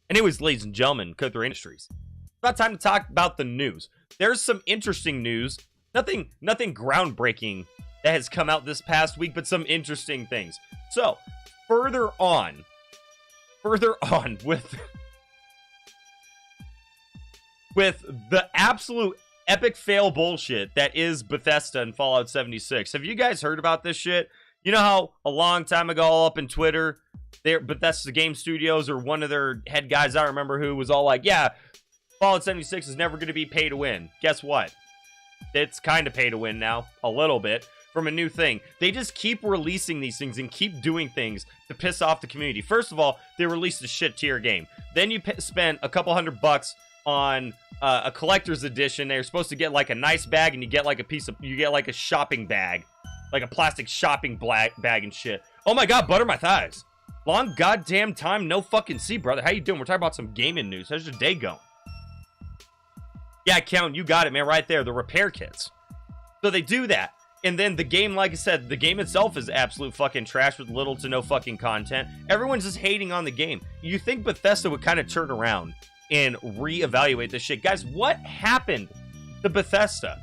Anyways, ladies and gentlemen, Code 3 Industries. It's about time to talk about the news. There's some interesting news. Nothing groundbreaking that has come out this past week, but some interesting things. So, further on with the absolute epic fail bullshit that is Bethesda and Fallout 76. Have you guys heard about this shit? You know how a long time ago, all up in Twitter, Bethesda Game Studios or one of their head guys, I don't remember who, was all like, yeah, Fallout 76 is never going to be pay to win. Guess what? It's kind of pay to win now, a little bit, from a new thing. They just keep releasing these things and keep doing things to piss off the community. First of all, they released a shit tier game. Then you spend a couple $100 on a collector's edition. They're supposed to get like a nice bag, and you get like a shopping bag, like a plastic shopping bag and shit. Oh my god, butter my thighs. Long goddamn time no fucking see, brother. How you doing? We're talking about some gaming news. How's your day going? Yeah, Count, you got it, man, right there. The repair kits. So they do that. And then the game, like I said, the game itself is absolute fucking trash with little to no fucking content. Everyone's just hating on the game. You think Bethesda would kind of turn around and reevaluate this shit? Guys, what happened to Bethesda?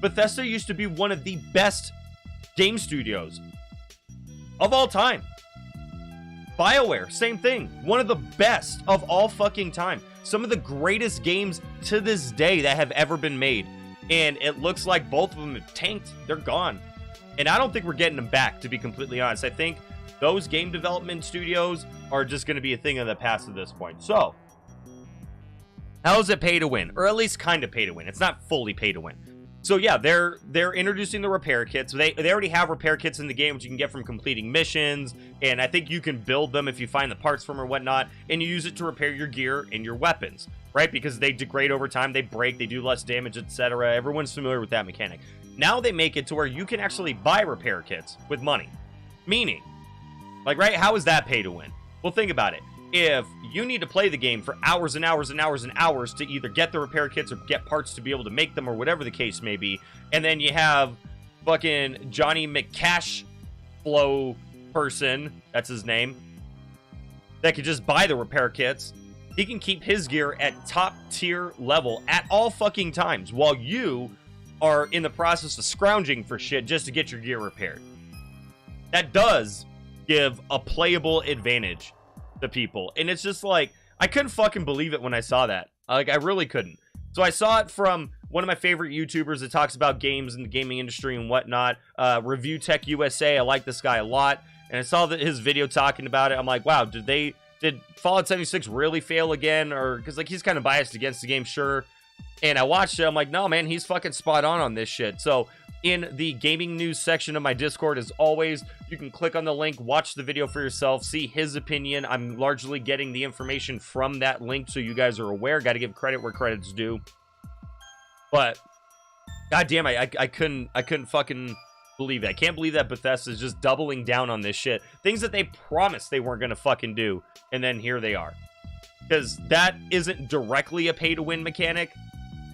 Bethesda used to be one of the best game studios of all time. BioWare, same thing. One of the best of all fucking time. Some of the greatest games to this day that have ever been made. And it looks like both of them have tanked. They're gone. And I don't think we're getting them back, to be completely honest. I think those game development studios are just going to be a thing of the past at this point. So, how is it pay to win? Or at least kind of pay to win. It's not fully pay to win. So yeah, they're introducing the repair kits. They already have repair kits in the game, which you can get from completing missions, and I think you can build them if you find the parts from or whatnot, and you use it to repair your gear and your weapons, right? Because they degrade over time, they break, they do less damage, etc. Everyone's familiar with that mechanic. Now they make it to where you can actually buy repair kits with money. Meaning, like, right, how is that pay to win? Well, think about it. If you need to play the game for hours and hours and hours and hours to either get the repair kits or get parts to be able to make them or whatever the case may be, and then you have fucking Johnny McCash Flow person, that's his name, that could just buy the repair kits, he can keep his gear at top tier level at all fucking times while you are in the process of scrounging for shit just to get your gear repaired. That does give a playable advantage to people, and it's just like, I couldn't fucking believe it when I saw that. Like, I really couldn't. So I saw it from one of my favorite YouTubers that talks about games and the gaming industry and whatnot, Review Tech USA. I like this guy a lot, and I saw that his video talking about it. I'm like, wow, did Fallout 76 really fail again? Or because, like, he's kind of biased against the game, sure. And I watched it. I'm like, no, man, he's fucking spot on this shit. So in the gaming news section of my Discord, as always, you can click on the link, watch the video for yourself, see his opinion. I'm largely getting the information from that link, so you guys are aware. Got to give credit where credit's due. But goddamn, I couldn't fucking believe it. I can't believe that Bethesda is just doubling down on this shit. Things that they promised they weren't gonna fucking do, and then here they are. Because that isn't directly a pay-to-win mechanic,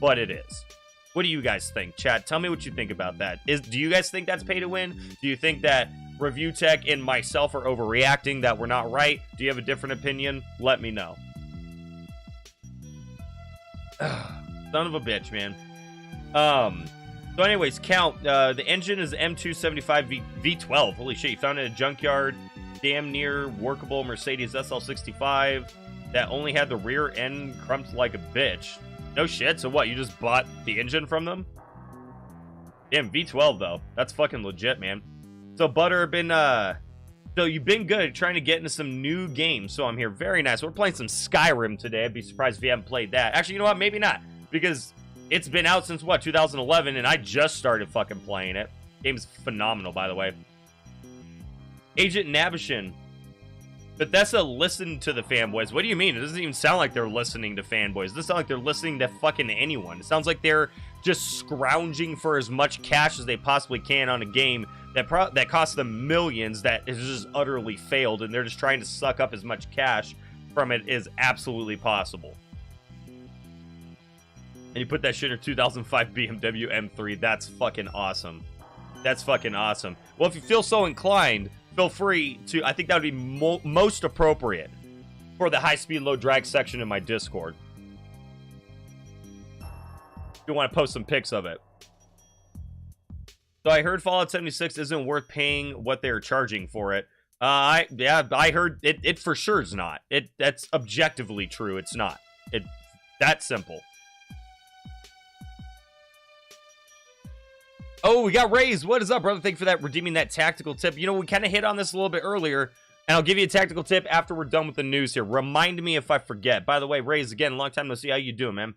but it is. What do you guys think, chat? Tell me what you think about that. Do you guys think that's pay to win? Do you think that Review Tech and myself are overreacting, that we're not right? Do you have a different opinion? Let me know. Son of a bitch, man. So anyways, Count, the engine is M275 V12. Holy shit, you found it at a junkyard. Damn near workable Mercedes SL65 that only had the rear end crumped like a bitch. No shit, so what, you just bought the engine from them? Damn, V12 though. That's fucking legit, man. So Butter, so you've been good trying to get into some new games, so I'm here. Very nice. We're playing some Skyrim today. I'd be surprised if you haven't played that. Actually, you know what, maybe not, because it's been out since, what, 2011, and I just started fucking playing it. Game's phenomenal, by the way. Agent Nabishin. Bethesda listened to the fanboys. What do you mean? It doesn't even sound like they're listening to fanboys. It doesn't sound like they're listening to fucking anyone. It sounds like they're just scrounging for as much cash as they possibly can on a game that costs them millions, that has just utterly failed, and they're just trying to suck up as much cash from it as absolutely possible. And you put that shit in a 2005 BMW M3. That's fucking awesome. That's fucking awesome. Well, if you feel so inclined, feel free to, I think that would be most appropriate for the high-speed, low-drag section in my Discord. If you want to post some pics of it. So I heard Fallout 76 isn't worth paying what they're charging for it. I heard it for sure is not. That's objectively true. It's not. That simple. Oh, we got Rays. What is up, brother? Thank you for that, redeeming that tactical tip. You know, we kind of hit on this a little bit earlier, and I'll give you a tactical tip after we're done with the news here. Remind me if I forget. By the way, Rays, again, long time no see. How you doing, man?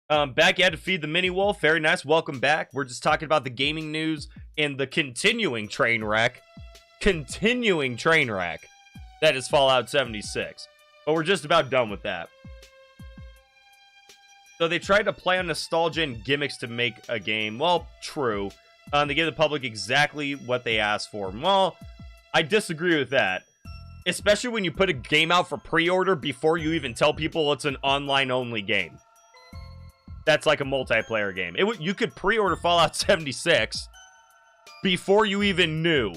Back, you had to feed the mini wolf. Very nice. Welcome back. We're just talking about the gaming news and the continuing train wreck. That is Fallout 76. But we're just about done with that. So they tried to play on nostalgia and gimmicks to make a game. Well, true. They gave the public exactly what they asked for. Well, I disagree with that. Especially when you put a game out for pre-order before you even tell people it's an online-only game. That's like a multiplayer game. You could pre-order Fallout 76 before you even knew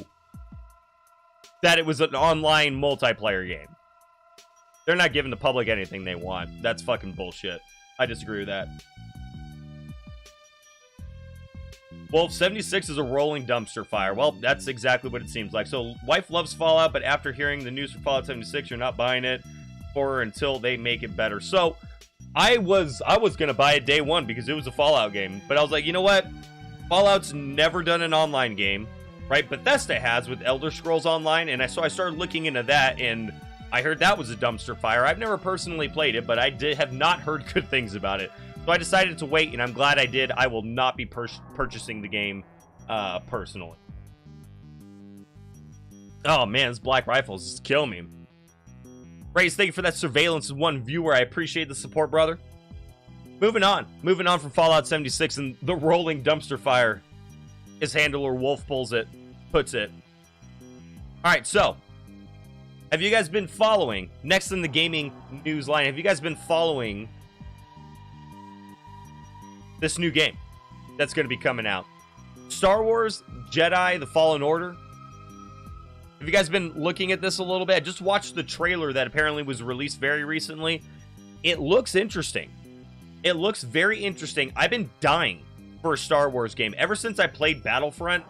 that it was an online multiplayer game. They're not giving the public anything they want. That's fucking bullshit. I disagree with that. Well, 76 is a rolling dumpster fire. Well, that's exactly what it seems like. So, wife loves Fallout, but after hearing the news for Fallout 76, you're not buying it for her until they make it better. So, I was going to buy it day one because it was a Fallout game. But I was like, you know what? Fallout's never done an online game, right? Bethesda has with Elder Scrolls Online, and so I started looking into that, and I heard that was a dumpster fire. I've never personally played it, but I have not heard good things about it. So I decided to wait, and I'm glad I did. I will not be purchasing the game personally. Oh, man, this Black Rifles is killing me. Race, thank you for that surveillance. One viewer. I appreciate the support, brother. Moving on from Fallout 76 and the rolling dumpster fire. His handler, Wolf, puts it. All right, so have you guys been following, next in the gaming news line, have you guys been following this new game that's going to be coming out? Star Wars Jedi: The Fallen Order. Have you guys been looking at this a little bit? I just watched the trailer that apparently was released very recently. It looks interesting. It looks very interesting. I've been dying for a Star Wars game. Ever since I played Battlefront,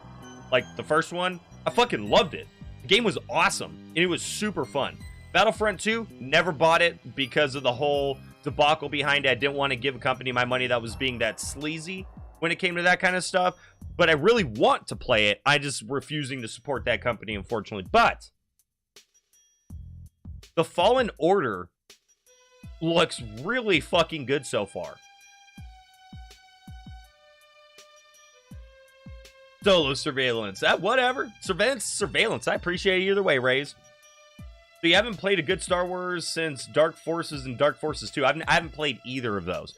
like the first one, I fucking loved it. The game was awesome, and it was super fun. Battlefront 2, never bought it because of the whole debacle behind it. I didn't want to give a company my money that was being that sleazy when it came to that kind of stuff. But I really want to play it. I just refusing to support that company, unfortunately. But the Fallen Order looks really fucking good so far. Solo surveillance. Whatever. Surveillance. I appreciate it either way, Rays. So you haven't played a good Star Wars since Dark Forces and Dark Forces 2. I haven't played either of those.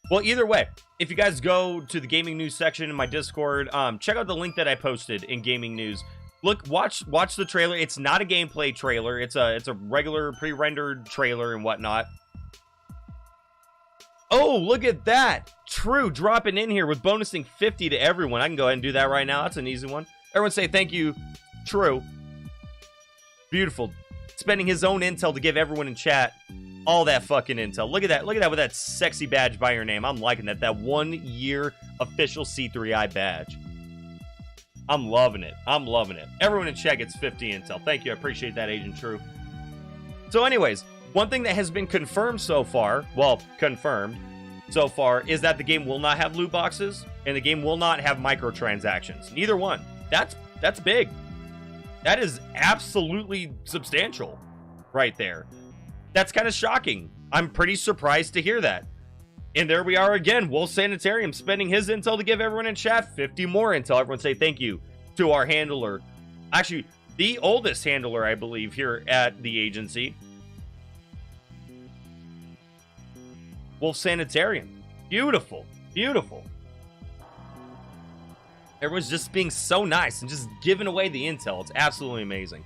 Well, either way, if you guys go to the gaming news section in my Discord, check out the link that I posted in gaming news. Watch the trailer. It's not a gameplay trailer. It's a regular pre-rendered trailer and whatnot. Oh, look at that. True, dropping in here with bonusing 50 to everyone. I can go ahead and do that right now. That's an easy one. Everyone say thank you, True. Beautiful. Spending his own intel to give everyone in chat all that fucking intel. Look at that. Look at that with that sexy badge by your name. I'm liking that. That 1 year official C3I badge. I'm loving it. I'm loving it. Everyone in chat gets 50 intel. Thank you. I appreciate that, Agent True. So anyways, one thing that has been confirmed so far, is that the game will not have loot boxes and the game will not have microtransactions. Neither one. That's big. That is absolutely substantial right there. That's kind of shocking. I'm pretty surprised to hear that. And there we are again. Wolf Sanitarium spending his intel to give everyone in chat 50 more intel. Everyone say thank you to our handler. Actually, the oldest handler, I believe, here at the agency. Wolf Sanitarium. Beautiful. Beautiful. Everyone's just being so nice and just giving away the intel. It's absolutely amazing.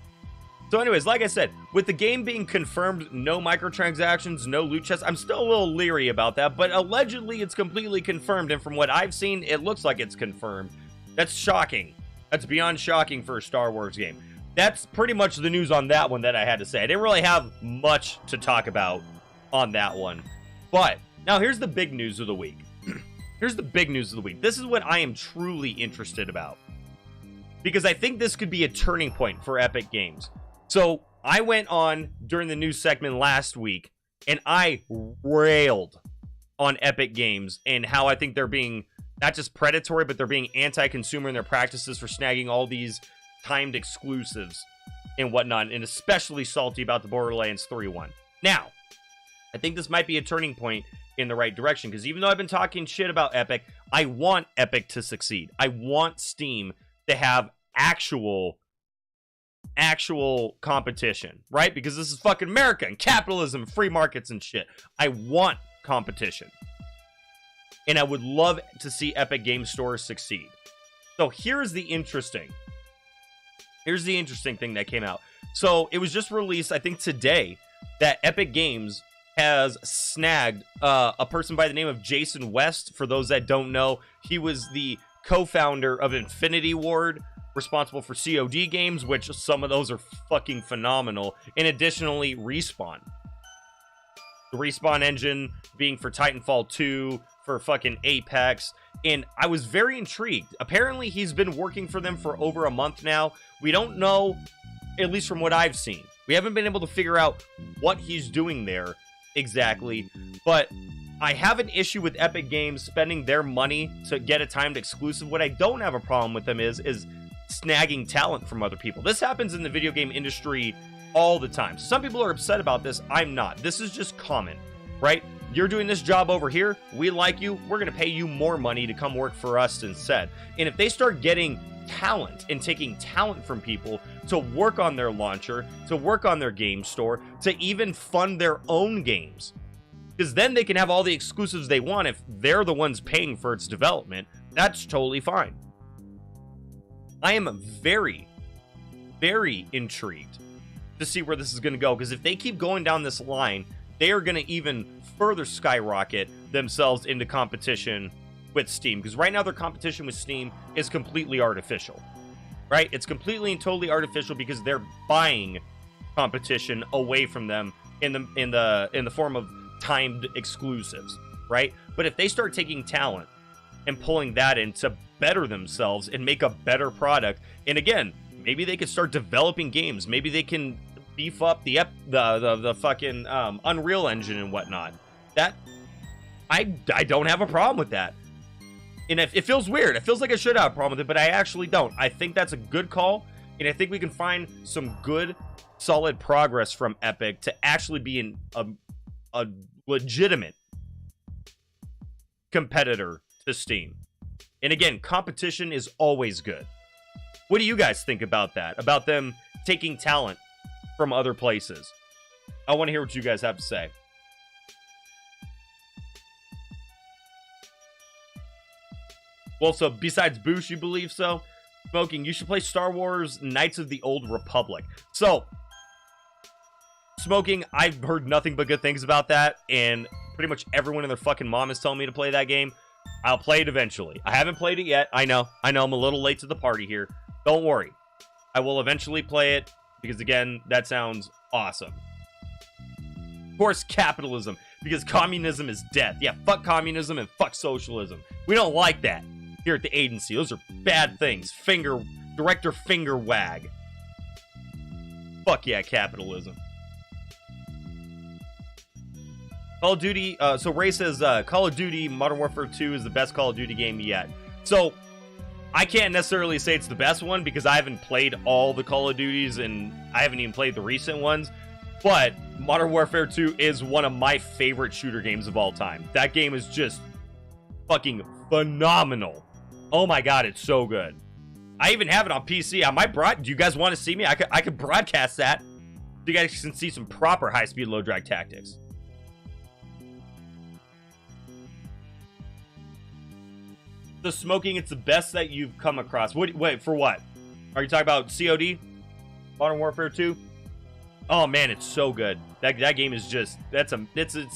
So anyways, like I said, with the game being confirmed, no microtransactions, no loot chests, I'm still a little leery about that, but allegedly it's completely confirmed, and from what I've seen, it looks like it's confirmed. That's shocking. That's beyond shocking for a Star Wars game. that's pretty much the news on that one that I had to say. I didn't really have much to talk about on that one. But now here's the big news of the week. Here's the big news of the week. This is what I am truly interested about, because I think this could be a turning point for Epic Games. So I went on during the news segment last week and I railed on Epic Games and how I think they're being not just predatory, but they're being anti-consumer in their practices for snagging all these timed exclusives and whatnot, and especially salty about the Borderlands 3 one. Now, I think this might be a turning point in the right direction, because even though I've been talking shit about Epic, I want Epic to succeed. I want Steam to have actual competition, right? Because this is fucking America and capitalism, free markets and shit. I want competition. And I would love to see Epic Game Store succeed. So here's the interesting thing that came out. So it was just released, I think today, that Epic Games has snagged a person by the name of Jason West. For those that don't know, he was the co-founder of Infinity Ward, responsible for COD games, which some of those are fucking phenomenal, and additionally Respawn. The Respawn engine being for Titanfall 2, for fucking Apex, and I was very intrigued. Apparently he's been working for them for over a month now. We don't know, at least from what I've seen. We haven't been able to figure out what he's doing there exactly, but I have an issue with Epic Games spending their money to get a timed exclusive. What I don't have a problem with them is snagging talent from other people. This happens in the video game industry all the time. Some people are upset about this. I'm not. This is just common, right? You're doing this job over here. We like you. We're going to pay you more money to come work for us instead. And if they start getting talent and taking talent from people to work on their launcher, to work on their game store, to even fund their own games, because then they can have all the exclusives they want if they're the ones paying for its development, that's totally fine. I am very, very intrigued to see where this is going to go, because if they keep going down this line, they are going to even further skyrocket themselves into competition with Steam, because right now their competition with Steam is completely artificial, right? It's completely and totally artificial because they're buying competition away from them in the form of timed exclusives, right? But if they start taking talent and pulling that in to better themselves and make a better product, and again, maybe they could start developing games, maybe they can beef up the fucking Unreal Engine and whatnot, that I don't have a problem with that. And it feels weird. It feels like I should have a problem with it, but I actually don't. I think that's a good call, and I think we can find some good, solid progress from Epic to actually be a legitimate competitor to Steam. And again, competition is always good. What do you guys think about that? About them taking talent from other places? I want to hear what you guys have to say. Well, so besides Boosh, you believe so? Smoking, you should play Star Wars Knights of the Old Republic. So, Smoking, I've heard nothing but good things about that, and pretty much everyone and their fucking mom is telling me to play that game. I'll play it eventually. I haven't played it yet. I know I'm a little late to the party here. Don't worry. I will eventually play it, because again, that sounds awesome. Of course, capitalism, because communism is death. Yeah, fuck communism and fuck socialism. We don't like that here at the agency. Those are bad things. Director finger wag. Fuck yeah, capitalism. Call of Duty, so Ray says, Call of Duty Modern Warfare 2 is the best Call of Duty game yet. So, I can't necessarily say it's the best one, because I haven't played all the Call of Duties, and I haven't even played the recent ones, but Modern Warfare 2 is one of my favorite shooter games of all time. That game is just fucking phenomenal. Oh my god, it's so good. I even have it on PC. I might do you guys want to see me? I could broadcast that, so you guys can see some proper high-speed, low-drag tactics. The Smoking, it's the best that you've come across. Wait, for what? Are you talking about COD? Modern Warfare 2? Oh man, it's so good. That game is just, it's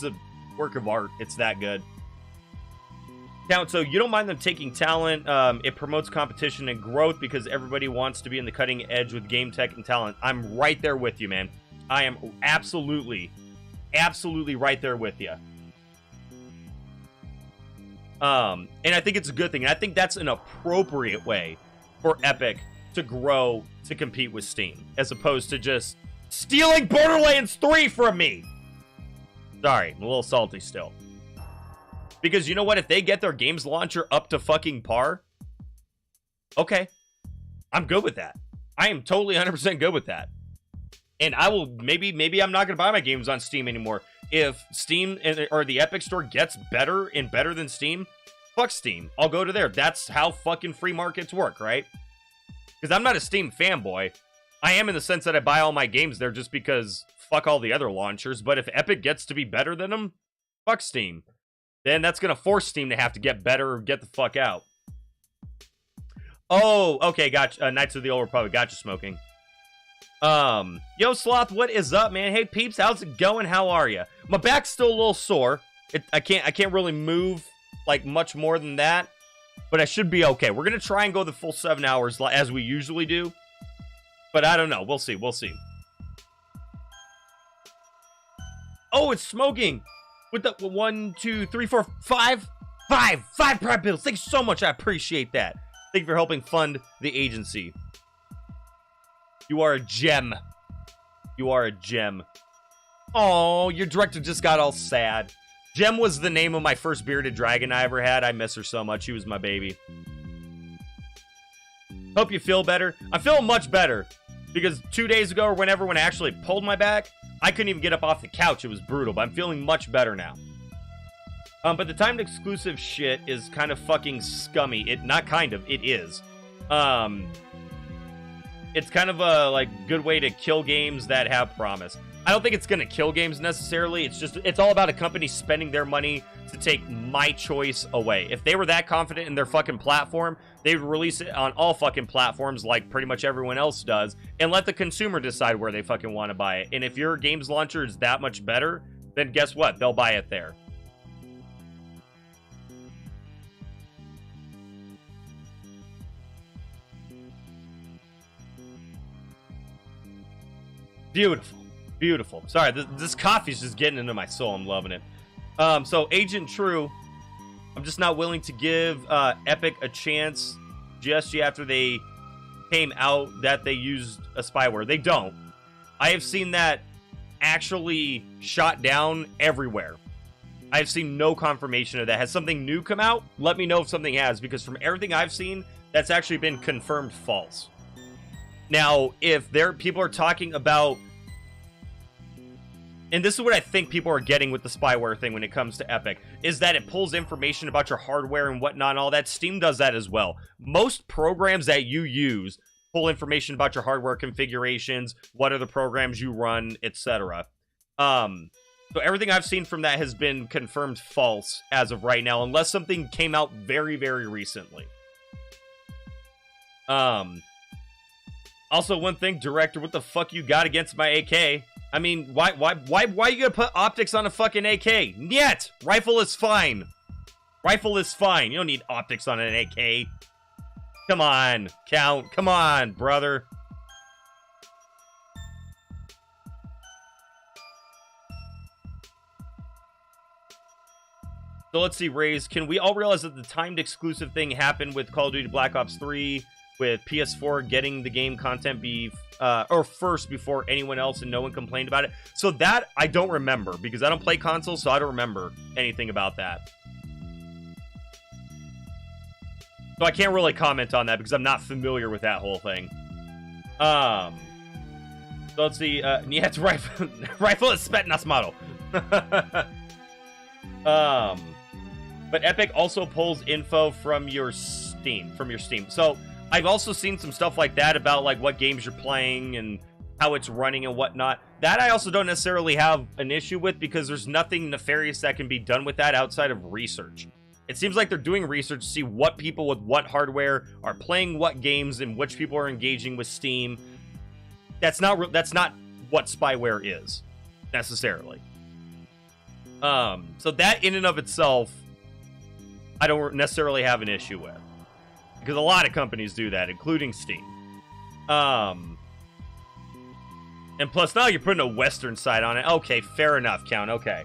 a work of art. It's that good. Count, so you don't mind them taking talent. It promotes competition and growth because everybody wants to be in the cutting edge with game tech and talent. I'm right there with you, man. I am absolutely right there with you. And I think it's a good thing. And I think that's an appropriate way for Epic to grow to compete with Steam, as opposed to just stealing Borderlands 3 from me. Sorry, I'm a little salty still. Because you know what? If they get their games launcher up to fucking par, okay, I'm good with that. I am totally 100% good with that. And I will, maybe I'm not going to buy my games on Steam anymore. If Steam or the Epic Store gets better and better than Steam, fuck Steam. I'll go to there. That's how fucking free markets work, right? Because I'm not a Steam fanboy. I am in the sense that I buy all my games there just because fuck all the other launchers. But if Epic gets to be better than them, fuck Steam. Then that's going to force Steam to have to get better or get the fuck out. Oh, okay, gotcha. Knights of the Old Republic, gotcha, smoking. Yo, Sloth, what is up, man? Hey, peeps, how's it going? How are you? My back's still a little sore. I can't really move, like, much more than that. But I should be okay. We're going to try and go the full 7 hours as we usually do. But I don't know. We'll see. We'll see. Oh, it's smoking. With the 1, 2, 3, 4, 5 Prime bills. Thanks so much. I appreciate that. Thank you for helping fund the agency. You are a gem. You are a gem. Oh, your director just got all sad. Gem was the name of my first bearded dragon I ever had. I miss her so much. She was my baby. Hope you feel better. I'm feeling much better. Because 2 days ago or whenever, when I actually pulled my back, I couldn't even get up off the couch. It was brutal, but I'm feeling much better now. But the timed exclusive shit is kind of fucking scummy. Not kind of, it is. It's kind of a, like, good way to kill games that have promise. I don't think it's going to kill games necessarily. It's all about a company spending their money to take my choice away. If they were that confident in their fucking platform, they would release it on all fucking platforms like pretty much everyone else does and let the consumer decide where they fucking want to buy it. And if your game's launcher is that much better, then guess what? They'll buy it there. Beautiful. Beautiful. Sorry, this coffee's just getting into my soul. I'm loving it. So Agent True, I'm just not willing to give Epic a chance just after they came out that they used a spyware. They don't. I have seen that actually shot down everywhere. I've seen no confirmation of that. Has something new come out? Let me know if something has, because from everything I've seen, that's actually been confirmed false. Now, if people are talking about, and this is what I think people are getting with the spyware thing when it comes to Epic, is that it pulls information about your hardware and whatnot and all that. Steam does that as well. Most programs that you use pull information about your hardware configurations, what are the programs you run, etc. So everything I've seen from that has been confirmed false as of right now, unless something came out very, very recently. Also, one thing, director, what the fuck you got against my AK? I mean, why you gonna put optics on a fucking AK? Yet, rifle is fine. Rifle is fine. You don't need optics on an AK. Come on, Count. Come on, brother. So let's see, Raze. Can we all realize that the timed exclusive thing happened with Call of Duty Black Ops 3, with PS4 getting the game content first before anyone else, and no one complained about it? So that I don't remember, because I don't play consoles, so I don't remember anything about that. So I can't really comment on that because I'm not familiar with that whole thing. So let's see. Yeah, it's rifle. Rifle is Spetnas model. But Epic also pulls info from your Steam. So I've also seen some stuff like that about like what games you're playing and how it's running and whatnot. That I also don't necessarily have an issue with, because there's nothing nefarious that can be done with that outside of research. It seems like they're doing research to see what people with what hardware are playing what games and which people are engaging with Steam. That's not what spyware is necessarily. So that in and of itself, I don't necessarily have an issue with. Because a lot of companies do that, including Steam. And plus now you're putting a Western side on it. Okay, fair enough, Count. Okay.